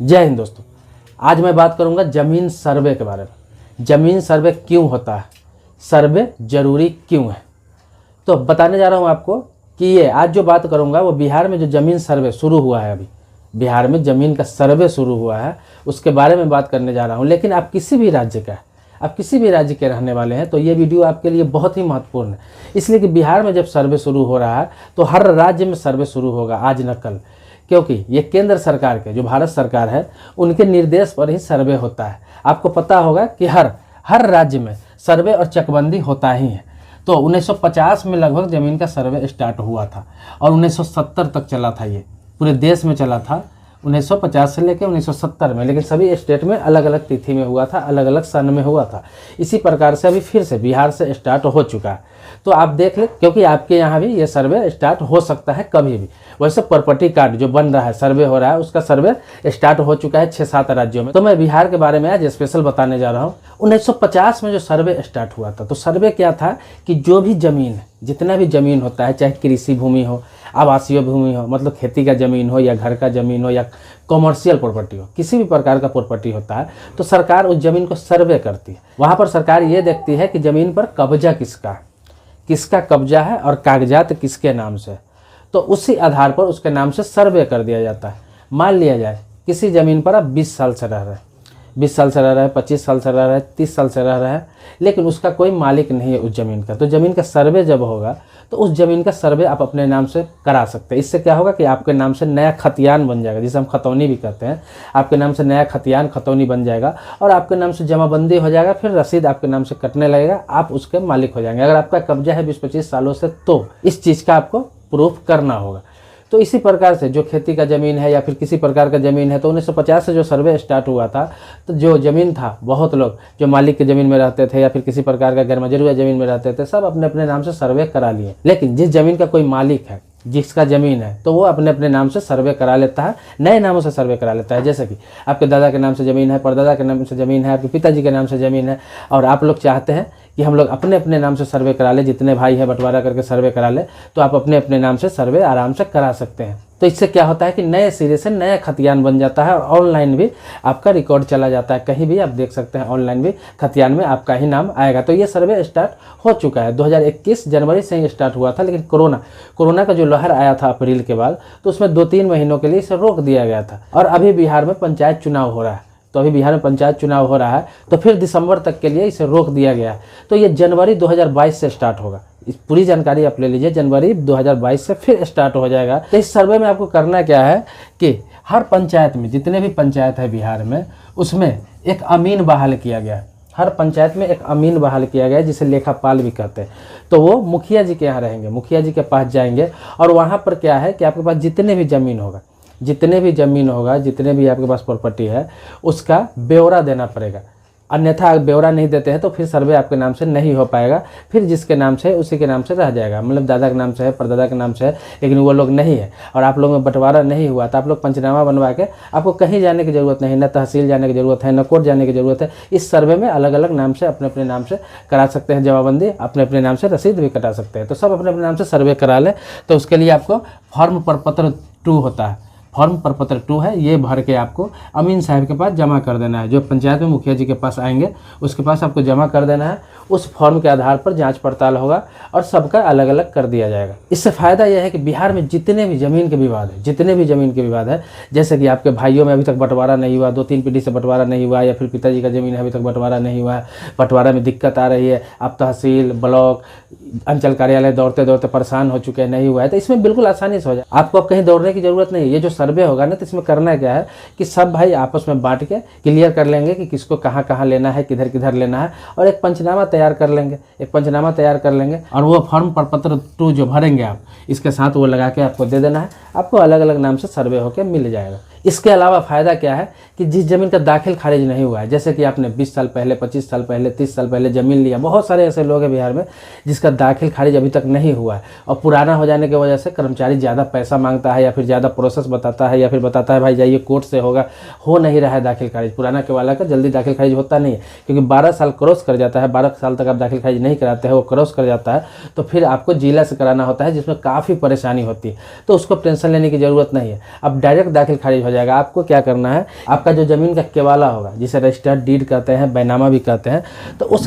जय हिंद दोस्तों। आज मैं बात करूंगा जमीन सर्वे के बारे में। जमीन सर्वे क्यों होता है, सर्वे जरूरी क्यों है, तो बताने जा रहा हूं आपको कि ये आज जो बात करूंगा वो बिहार में जो जमीन सर्वे शुरू हुआ है, अभी बिहार में जमीन का सर्वे शुरू हुआ है उसके बारे में बात करने जा रहा हूं। लेकिन आप किसी भी राज्य का, आप किसी भी राज्य के रहने वाले हैं तो ये वीडियो आपके लिए बहुत ही महत्वपूर्ण है, इसलिए कि बिहार में जब सर्वे शुरू हो रहा है तो हर राज्य में सर्वे शुरू होगा आज न कल, क्योंकि ये केंद्र सरकार के जो भारत सरकार है उनके निर्देश पर ही सर्वे होता है। आपको पता होगा कि हर राज्य में सर्वे और चकबंदी होता ही है। तो 1950 में लगभग ज़मीन का सर्वे स्टार्ट हुआ था और 1970 तक चला था, ये पूरे देश में चला था 1950 से लेकर 1970 में, लेकिन सभी स्टेट में अलग अलग तिथि में हुआ था, अलग अलग सन में हुआ था। इसी प्रकार से अभी फिर से बिहार से स्टार्ट हो चुका है। तो आप देख लें, क्योंकि आपके यहाँ भी ये सर्वे स्टार्ट हो सकता है कभी भी। वैसे प्रॉपर्टी कार्ड जो बन रहा है, सर्वे हो रहा है, उसका सर्वे स्टार्ट हो चुका है 6-7 राज्यों में। तो मैं बिहार के बारे में आज स्पेशल बताने जा रहा हूँ। 1950 में जो सर्वे स्टार्ट हुआ था, तो सर्वे क्या था कि जो भी ज़मीन है, जितना भी ज़मीन होता है, चाहे कृषि भूमि हो, आवासीय भूमि हो, मतलब खेती का ज़मीन हो या घर का ज़मीन हो या कॉमर्शियल प्रॉपर्टी हो, किसी भी प्रकार का प्रॉपर्टी होता है, तो सरकार उस ज़मीन को सर्वे करती है। वहाँ पर सरकार ये देखती है कि ज़मीन पर कब्जा किसका कब्जा है और कागजात किसके नाम से, तो उसी आधार पर उसके नाम से सर्वे कर दिया जाता है। मान लिया जाए किसी ज़मीन पर आप 20 साल से रह रहे हैं, 20 साल से रह रहे हैं, 25 साल से रह रहे हैं, 30 साल से रह रहे हैं, लेकिन उसका कोई मालिक नहीं है उस ज़मीन का। तो ज़मीन का सर्वे जब होगा तो उस ज़मीन का सर्वे आप अपने नाम से करा सकते हैं। इससे क्या होगा कि आपके नाम से नया खतियान बन जाएगा, जिसे हम खतौनी भी कहते हैं। आपके नाम से नया खतियान, खतौनी बन जाएगा और आपके नाम से जमाबंदी हो जाएगा, फिर रसीद आपके नाम से कटने लगेगा, आप उसके मालिक हो जाएंगे। अगर आपका कब्जा है 20-25 सालों से तो इस चीज़ का आपको प्रूफ करना होगा। तो इसी प्रकार से जो खेती का ज़मीन है या फिर किसी प्रकार का ज़मीन है, तो 1950 से जो सर्वे स्टार्ट हुआ था, तो जो ज़मीन था, बहुत लोग जो मालिक की ज़मीन में रहते थे या फिर किसी प्रकार का गैरमजरूआ ज़मीन में रहते थे, सब अपने अपने नाम से सर्वे करा लिए। लेकिन जिस ज़मीन का कोई मालिक है, जिसका ज़मीन है, तो वो अपने अपने नाम से सर्वे करा लेता है, नए नामों से सर्वे करा लेता है। जैसे कि आपके दादा के नाम से ज़मीन है, परदादा के नाम से ज़मीन है, आपके पिताजी के नाम से ज़मीन है, और आप लोग चाहते हैं कि हम लोग अपने अपने नाम से सर्वे करा ले, जितने भाई हैं बंटवारा करके सर्वे करा ले, तो आप अपने अपने नाम से सर्वे आराम से करा सकते हैं। तो इससे क्या होता है कि नए सिरे से नया खतियान बन जाता है और ऑनलाइन भी आपका रिकॉर्ड चला जाता है। कहीं भी आप देख सकते हैं, ऑनलाइन भी खतियान में आपका ही नाम आएगा। तो ये सर्वे स्टार्ट हो चुका है, 2021 जनवरी से ही स्टार्ट हुआ था। लेकिन कोरोना का जो लहर आया था अप्रैल के बाद, तो उसमें 2-3 महीनों के लिए इसे रोक दिया गया था। और अभी बिहार में पंचायत चुनाव हो रहा है, तो अभी बिहार में पंचायत चुनाव हो रहा है, तो फिर दिसंबर तक के लिए इसे रोक दिया गया है। तो ये जनवरी 2022 से स्टार्ट होगा। इस पूरी जानकारी आप ले लीजिए, जनवरी 2022 से फिर स्टार्ट हो जाएगा। तो इस सर्वे में आपको करना क्या है कि हर पंचायत में, जितने भी पंचायत है बिहार में, उसमें एक अमीन बहाल किया गया है। हर पंचायत में एक अमीन बहाल किया गया है, जिसे लेखापाल भी कहते हैं। तो वो मुखिया जी के यहाँ रहेंगे, मुखिया जी के पास जाएंगे और वहाँ पर क्या है कि आपके पास जितने भी ज़मीन होगा, जितने भी आपके पास प्रॉपर्टी है, उसका ब्यौरा देना पड़ेगा। अन्यथा आप ब्यौरा नहीं देते हैं तो फिर सर्वे आपके नाम से नहीं हो पाएगा। फिर जिसके नाम से है उसी के नाम से रह जाएगा, मतलब दादा के नाम से है, परदादा के नाम से है, लेकिन वो लोग नहीं है और आप लोग में बंटवारा नहीं हुआ, तो आप लोग पंचनामा बनवा के आपको कहीं जाने की ज़रूरत नहीं, न तहसील जाने की ज़रूरत है, न कोर्ट जाने की ज़रूरत है। इस सर्वे में अलग अलग नाम से अपने अपने नाम से करा सकते हैं जमाबंदी, अपने अपने नाम से रसीद भी कटा सकते हैं। तो सब अपने अपने नाम से सर्वे करा लें। तो उसके लिए आपको फॉर्म प्रपत्र 2 होता है, फॉर्म प्रपत्र 2 है, ये भर के आपको अमीन साहब के पास जमा कर देना है। जो पंचायत में मुखिया जी के पास आएंगे उसके पास आपको जमा कर देना है। उस फॉर्म के आधार पर जांच पड़ताल होगा और सबका अलग अलग कर दिया जाएगा। इससे फ़ायदा यह है कि बिहार में जितने भी ज़मीन के विवाद है, जैसे कि आपके भाइयों में अभी तक बंटवारा नहीं हुआ, 2-3 पीढ़ी से बंटवारा नहीं हुआ, या फिर पिताजी का ज़मीन है अभी तक बंटवारा नहीं हुआ है, बंटवारा में दिक्कत आ रही है, आप तहसील, ब्लॉक, अंचल कार्यालय दौड़ते दौड़ते परेशान हो चुके हैं, नहीं हुआ है, तो इसमें बिल्कुल आसानी से हो जाए। आपको अब कहीं दौड़ने की ज़रूरत नहीं है। ये जो सर्वे होगा ना, तो इसमें करना क्या है कि सब भाई आपस में बांट के क्लियर कर लेंगे कि किसको कहाँ कहाँ लेना है, किधर किधर लेना है, और एक पंचनामा तैयार कर लेंगे। और वो फॉर्म प्रपत्र 2 जो भरेंगे आप, इसके साथ वो लगा के आपको दे देना है। आपको अलग अलग नाम से सर्वे होकर मिल जाएगा। इसके अलावा फ़ायदा क्या है कि जिस ज़मीन का दाखिल खारिज नहीं हुआ है, जैसे कि आपने 20 साल पहले, 25 साल पहले, 30 साल पहले ज़मीन लिया, बहुत सारे ऐसे लोग हैं बिहार में जिसका दाखिल खारिज अभी तक नहीं हुआ है, और पुराना हो जाने की वजह से कर्मचारी ज़्यादा पैसा मांगता है या फिर ज़्यादा प्रोसेस बताता है, या फिर बताता है भाई जाइए कोर्ट से होगा, हो नहीं रहा है दाखिल खारिज। पुराना के वाला का जल्दी दाखिल खारिज होता नहीं है, क्योंकि 12 साल क्रॉस कर जाता है, 12 साल तक आप दाखिल खारिज नहीं कराते हैं, वो क्रॉस कर जाता है, तो फिर आपको जिला से कराना होता है, जिसमें काफ़ी परेशानी होती है। तो उसको टेंशन लेने की ज़रूरत नहीं है, अब डायरेक्ट दाखिल खारिज हो जाएगा। आपको क्या करना है, आपका जो ज़मीन का केवाला होगा, जिसे रजिस्टर्ड डीड कहते हैं, बैनामा भी कहते हैं, तो उस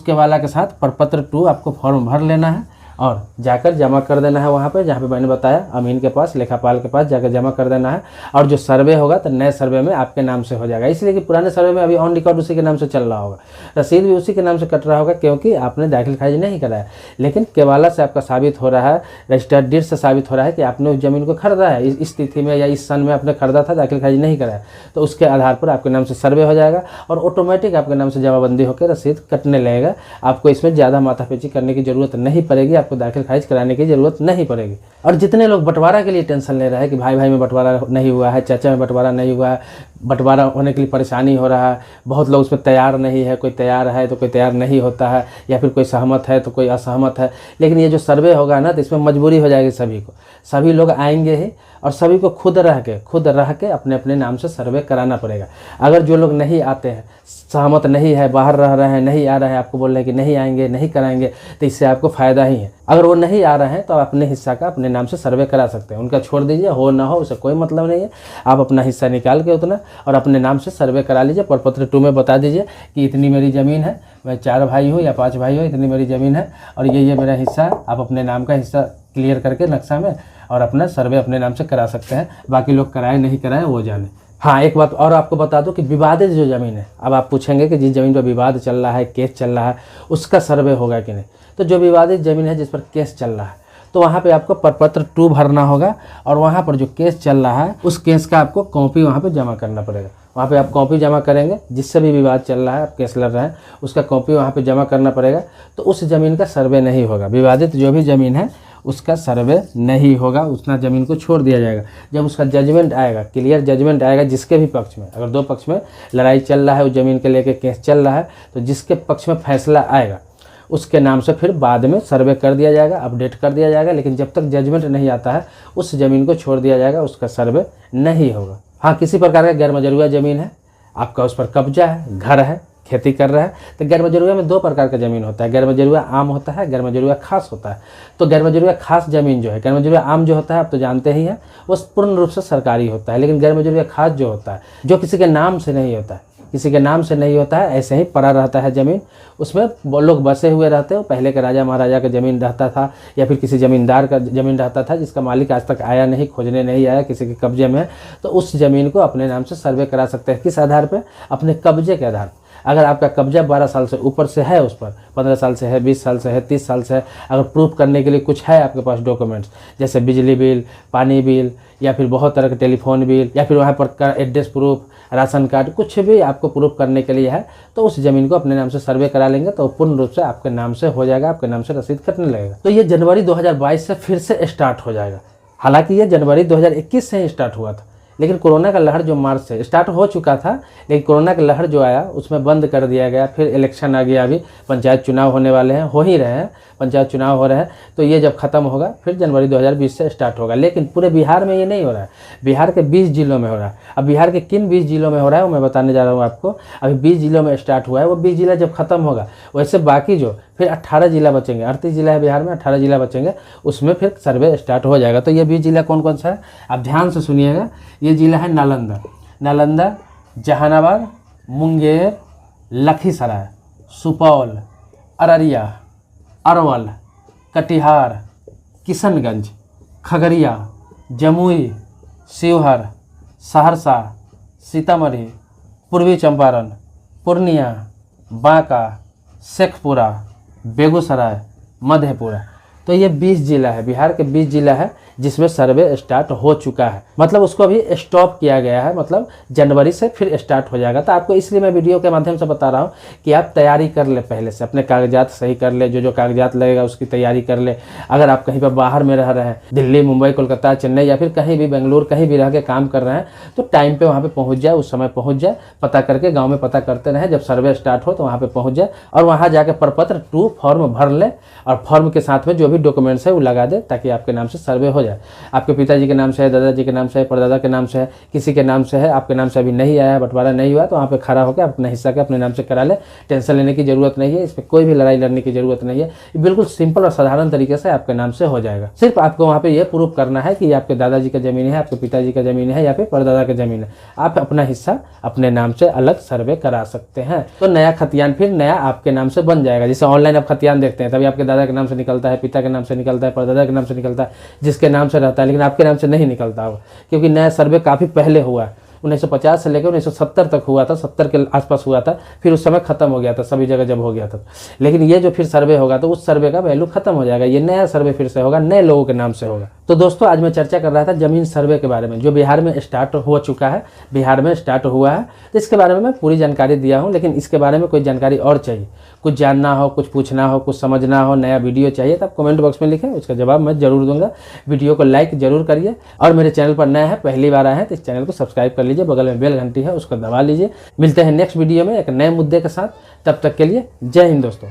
केवाला के साथ प्रपत्र 2 आपको फॉर्म भर लेना है और जाकर जमा कर देना है वहाँ पे, जहाँ पे मैंने बताया अमीन के पास, लेखापाल के पास जाकर जमा कर देना है। और जो सर्वे होगा तो नए सर्वे में आपके नाम से हो जाएगा, इसलिए कि पुराने सर्वे में अभी ऑन रिकॉर्ड उसी के नाम से चल रहा होगा, रसीद भी उसी के नाम से कट रहा होगा, क्योंकि आपने दाखिल खारिज नहीं कराया। लेकिन केवाला से आपका साबित हो रहा है, रजिस्टर्ड डीड से साबित हो रहा है कि आपने उस ज़मीन को खरीदा है, इस तिथि में या इस सन में आपने खरीदा था, दाखिल खारिज नहीं कराया, तो उसके आधार पर आपके नाम से सर्वे हो जाएगा और ऑटोमेटिक आपके नाम से जमाबंदी होकर रसीद कटने लगेगा। आपको इसमें ज़्यादा माथापेची करने की जरूरत नहीं पड़ेगी, आपको दाखिल खारिज कराने की जरूरत नहीं पड़ेगी। और जितने लोग बंटवारा के लिए टेंशन ले रहे हैं कि भाई भाई में बंटवारा नहीं हुआ है, चाचा में बंटवारा नहीं हुआ है, बंटवारा होने के लिए परेशानी हो रहा है, बहुत लोग उसमें तैयार नहीं है, कोई तैयार है तो कोई तैयार नहीं होता है, या फिर कोई सहमत है तो कोई असहमत है, लेकिन ये जो सर्वे होगा ना, तो इसमें मजबूरी हो जाएगी सभी को, सभी लोग आएंगे ही और सभी को खुद रह के अपने अपने नाम से सर्वे कराना पड़ेगा। अगर जो लोग नहीं आते हैं, सहमत नहीं है, बाहर रह रहे हैं, नहीं आ रहे हैं, आपको बोल रहे हैं कि नहीं आएंगे, नहीं कराएंगे, तो इससे आपको फ़ायदा ही है। अगर वो नहीं आ रहे हैं तो आप अपने हिस्सा का अपने नाम से सर्वे करा सकते हैं, उनका छोड़ दीजिए, हो ना हो उससे कोई मतलब नहीं है। आप अपना हिस्सा निकाल के उतना और अपने नाम से सर्वे करा लीजिए। प्रपत्र 2 में बता दीजिए कि इतनी मेरी ज़मीन है, मैं 4 भाई हूँ या 5 भाई हूँ, इतनी मेरी ज़मीन है और ये मेरा हिस्सा है। आप अपने नाम का हिस्सा क्लियर करके नक्शा में और अपना सर्वे अपने नाम से करा सकते हैं। बाकी लोग कराए नहीं कराए वो जाने। हाँ, एक बात और आपको बता दूं कि विवादित जो ज़मीन है, अब आप पूछेंगे कि जिस ज़मीन पर विवाद चल रहा है, केस चल रहा है, उसका सर्वे होगा कि नहीं। तो जो विवादित ज़मीन है जिस पर केस चल रहा है, तो वहाँ पे आपको प्रपत्र 2 भरना होगा और वहाँ पर जो केस चल रहा है उस केस का आपको कॉपी वहाँ पे जमा करना पड़ेगा। वहाँ पे आप कॉपी जमा करेंगे, जिससे भी विवाद चल रहा है, आप केस लड़ रहे हैं, उसका कॉपी वहाँ पे जमा करना पड़ेगा। तो उस ज़मीन का सर्वे नहीं होगा, विवादित जो भी ज़मीन है उसका सर्वे नहीं होगा, उतना ज़मीन को छोड़ दिया जाएगा। जब उसका जजमेंट आएगा, क्लियर जजमेंट आएगा जिसके भी पक्ष में, अगर 2 पक्ष में लड़ाई चल रहा है, उस ज़मीन के लेके केस चल रहा है, तो जिसके पक्ष में फैसला आएगा उसके नाम से फिर बाद में सर्वे कर दिया जाएगा, अपडेट कर दिया जाएगा। लेकिन जब तक जजमेंट नहीं आता है उस ज़मीन को छोड़ दिया जाएगा, उसका सर्वे नहीं होगा। हाँ, किसी प्रकार का गैर मजरूआ ज़मीन है, आपका उस पर कब्जा है, घर है, खेती कर रहा है, तो गैर मजरूआ में 2 प्रकार का ज़मीन होता है। गैर मजरूआ आम होता है, गैर मजरूआ खास होता है। तो गैर मजरूआ खास ज़मीन जो है, गैर मजरूआ आम जो होता है आप तो जानते ही हैं, वो पूर्ण रूप से सरकारी होता है। लेकिन गैर मजरूआ खास जो होता है, जो किसी के नाम से नहीं होता है, किसी के नाम से नहीं होता है, ऐसे ही पड़ा रहता है ज़मीन, उसमें वो लोग बसे हुए रहते हो। पहले के राजा महाराजा का ज़मीन रहता था या फिर किसी ज़मींदार का ज़मीन रहता था जिसका मालिक आज तक आया नहीं, खोजने नहीं आया, किसी के कब्जे में है, तो उस ज़मीन को अपने नाम से सर्वे करा सकते हैं। किस आधार पर? अपने कब्जे के आधार पर। अगर आपका कब्जा 12 साल से ऊपर से है, उस पर 15 साल से है, 20 साल से है, 30 साल से है, अगर प्रूफ करने के लिए कुछ है आपके पास डॉक्यूमेंट्स, जैसे बिजली बिल, पानी बिल या फिर बहुत तरह के टेलीफोन बिल या फिर वहाँ पर का एड्रेस प्रूफ, राशन कार्ड, कुछ भी आपको प्रूफ करने के लिए है, तो उस ज़मीन को अपने नाम से सर्वे करा लेंगे तो पूर्ण रूप से आपके नाम से हो जाएगा, आपके नाम से रसीद कटने लगेगा। तो ये जनवरी 2022 से फिर से स्टार्ट हो जाएगा। हालांकि ये जनवरी 2021 से ही स्टार्ट हुआ था, लेकिन कोरोना का लहर जो मार्च से स्टार्ट हो चुका था, लेकिन कोरोना का लहर जो आया उसमें बंद कर दिया गया। फिर इलेक्शन आ गया, अभी पंचायत चुनाव होने वाले हैं, हो ही रहे हैं, पंचायत चुनाव हो रहे हैं, तो ये जब ख़त्म होगा फिर जनवरी 2020 से स्टार्ट होगा। लेकिन पूरे बिहार में ये नहीं हो रहा है, बिहार के 20 जिलों में हो रहा है। अब बिहार के किन 20 जिलों में हो रहा है वो मैं बताने जा रहा हूँ आपको। अभी 20 जिलों में स्टार्ट हुआ है, वो 20 जिला जब ख़त्म होगा वैसे बाकी जो फिर 18 जिला बचेंगे, 38 जिला है बिहार में, 18 जिला बचेंगे, उसमें फिर सर्वे स्टार्ट हो जाएगा। तो ये 20 जिला कौन कौन सा है आप ध्यान से सुनिएगा। ये जिला है नालंदा, जहानाबाद, मुंगेर, लखीसराय, सुपौल, अररिया, अरवल, कटिहार, किशनगंज, खगड़िया, जमुई, शिवहर, सहरसा, सीतामढ़ी, पूर्वी चंपारण, पूर्णिया, बांका, शेखपुरा, बेगूसराय, मधेपुरा। तो ये 20 जिला है, बिहार के 20 जिला है जिसमें सर्वे स्टार्ट हो चुका है। मतलब उसको अभी स्टॉप किया गया है, मतलब जनवरी से फिर स्टार्ट हो जाएगा। तो आपको इसलिए मैं वीडियो के माध्यम से बता रहा हूँ कि आप तैयारी कर ले, पहले से अपने कागजात सही कर ले, जो जो कागजात लगेगा उसकी तैयारी कर ले। अगर आप कहीं पर बाहर में रह रहे हैं, दिल्ली, मुंबई, कोलकाता, चेन्नई या फिर कहीं भी बेंगलुरु, कहीं भी रह के काम कर रहे हैं, तो टाइम पर वहाँ पर पहुँच जाए, उस समय पहुँच जाए, पता करके गाँव में पता करते रहें, जब सर्वे स्टार्ट हो तो वहाँ पर पहुँच जाए और वहाँ जाकर प्रपत्र 2 फॉर्म भर ले और फॉर्म के साथ में जो भी भी डॉक्यूमेंट्स है वो लगा दे, ताकि आपके नाम से सर्वे हो जाए। आपके पिताजी के नाम से है, दादाजी के नाम से है, परदादा के नाम से है, किसी के नाम से है, आपके नाम से अभी नहीं आया है, बंटवारा नहीं हुआ, तो वहाँ पे खड़ा होकर अपना हिस्सा के अपने नाम से करा ले। टेंशन लेने की जरूरत नहीं है, इसमें कोई भी लड़ाई लड़ने की जरूरत नहीं है, बिल्कुल सिंपल और साधारण तरीके से आपके नाम से हो जाएगा। सिर्फ आपको वहाँ पे ये प्रूफ करना है कि आपके दादाजी का जमीन है, आपके पिताजी का जमीन है या फिर परदादा का जमीन है। आप अपना हिस्सा अपने नाम से अलग सर्वे करा सकते हैं, तो नया खतियान फिर नया आपके नाम से बन जाएगा। जैसे ऑनलाइन आप खतियान देखते हैं, तभी आपके दादा के नाम से निकलता है, पिता के नाम से निकलता है, परदादा के नाम से निकलता है, जिसके नाम से रहता है, लेकिन आपके नाम से नहीं निकलता होगा, क्योंकि नया सर्वे काफ़ी पहले हुआ है। 1950 से लेकर 1970 तक हुआ था, 70 के आसपास हुआ था, फिर उस समय खत्म हो गया था सभी जगह जब हो गया था। लेकिन ये जो फिर सर्वे होगा तो उस सर्वे का वैल्यू खत्म हो जाएगा, ये नया सर्वे फिर से होगा, नए लोगों के नाम से होगा। तो दोस्तों आज मैं चर्चा कर रहा था जमीन सर्वे के बारे में, जो बिहार में स्टार्ट हो चुका है, बिहार में स्टार्ट हुआ है। तो इसके बारे में मैं पूरी जानकारी दिया हूँ, लेकिन इसके बारे में कोई जानकारी और चाहिए, कुछ जानना हो, कुछ पूछना हो, कुछ समझना हो, नया वीडियो चाहिए, तो आप कमेंट बॉक्स में लिखें, उसका जवाब मैं जरूर दूंगा। वीडियो को लाइक जरूर करिए, और मेरे चैनल पर नया है, पहली बार आए हैं, तो इस चैनल को सब्सक्राइब कर लीजिए, बगल में बेल घंटी है उसको दबा लीजिए। मिलते हैं नेक्स्ट वीडियो में एक नए मुद्दे के साथ, तब तक के लिए जय हिंद दोस्तों।